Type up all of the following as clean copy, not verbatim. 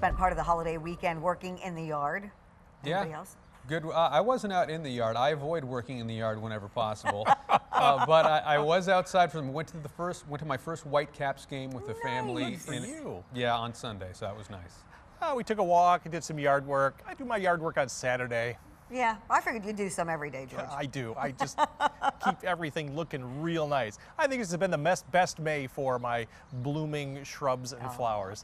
spent part of the holiday weekend working in the yard. Anybody else? Good. I wasn't out in the yard. I avoid working in the yard whenever possible. But I was outside went to my first Whitecaps game with the family. Good for you. Yeah, on Sunday, so that was nice. We took a walk and did some yard work. I do my yard work on Saturday. Yeah, I figured you'd do some every day, George. I do. I just keep everything looking real nice. I think this has been the best May for my blooming shrubs and flowers.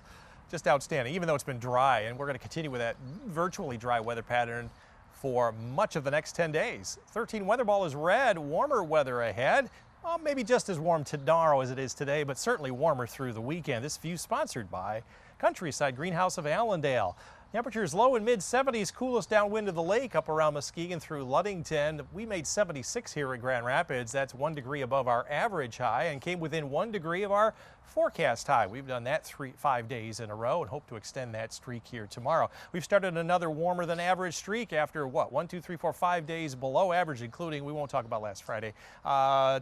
Just outstanding, even though it's been dry, and we're going to continue with that virtually dry weather pattern for much of the next 10 days. 13 weather ball is red, warmer weather ahead. Well, maybe just as warm tomorrow as it is today, but certainly warmer through the weekend. This view sponsored by Countryside Greenhouse of Allendale. Temperatures low in mid-70s, coolest downwind of the lake up around Muskegon through Ludington. We made 76 here at Grand Rapids. That's 1 degree above our average high and came within 1 degree of our forecast high. We've done that 5 days in a row and hope to extend that streak here tomorrow. We've started another warmer than average streak after what, 1, 2, 3, 4, 5 days below average, including, we won't talk about last Friday.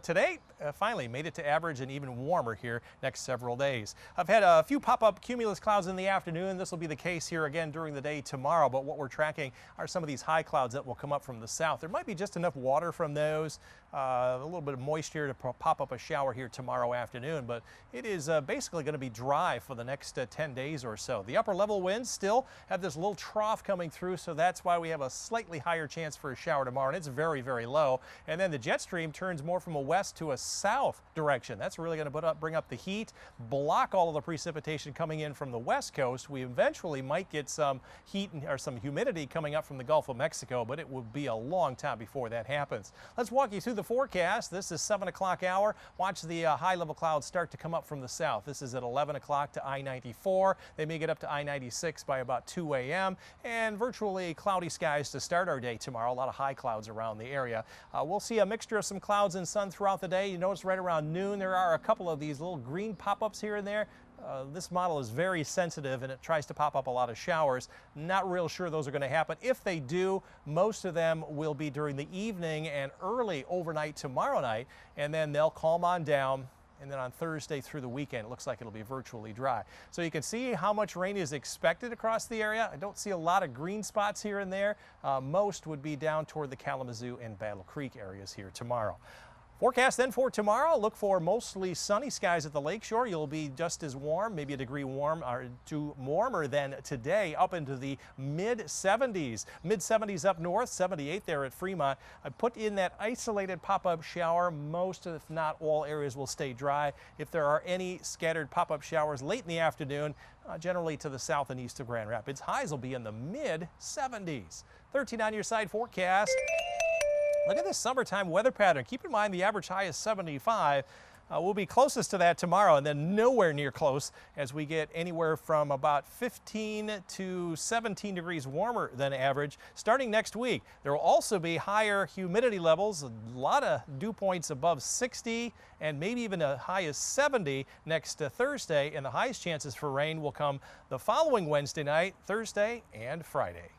Today, finally made it to average and even warmer here next several days. I've had a few pop-up cumulus clouds in the afternoon. This will be the case here again during the day tomorrow, but what we're tracking are some of these high clouds that will come up from the south. There might be just enough water from those, a little bit of moisture to pop up a shower here tomorrow afternoon, but it is basically going to be dry for the next 10 days or so. The upper level winds still have this little trough coming through, so that's why we have a slightly higher chance for a shower tomorrow, and it's very, very low. And then the jet stream turns more from a west to a south direction. That's really going to bring up the heat, block all of the precipitation coming in from the west coast. We eventually might get some heat or some humidity coming up from the Gulf of Mexico, but it will be a long time before that happens. Let's walk you through the forecast. This is 7 o'clock hour. Watch the high level clouds start to come up from the south. This is at 11 o'clock to I-94. They may get up to I-96 by about 2 a.m. and virtually cloudy skies to start our day tomorrow. A lot of high clouds around the area. We'll see a mixture of some clouds and sun throughout the day. You notice right around noon there are a couple of these little green pop-ups here and there. This model is very sensitive and it tries to pop up a lot of showers. Not real sure those are going to happen. If they do, most of them will be during the evening and early overnight tomorrow night, and then they'll calm on down. And then on Thursday through the weekend, it looks like it'll be virtually dry. So you can see how much rain is expected across the area. I don't see a lot of green spots here and there. Most would be down toward the Kalamazoo and Battle Creek areas here tomorrow. Forecast then for tomorrow, look for mostly sunny skies at the lakeshore. You'll be just as warm, maybe a degree warmer than today, up into the mid-70s. Mid-70s up north, 78 there at Fremont. I put in that isolated pop-up shower. Most, if not all, areas will stay dry. If there are any scattered pop-up showers late in the afternoon, generally to the south and east of Grand Rapids, highs will be in the mid-70s. 13 on your side forecast. Look at this summertime weather pattern. Keep in mind the average high is 75. We'll be closest to that tomorrow and then nowhere near close as we get anywhere from about 15 to 17 degrees warmer than average starting next week. There will also be higher humidity levels, a lot of dew points above 60 and maybe even a high as 70 next Thursday, and the highest chances for rain will come the following Wednesday night, Thursday, and Friday.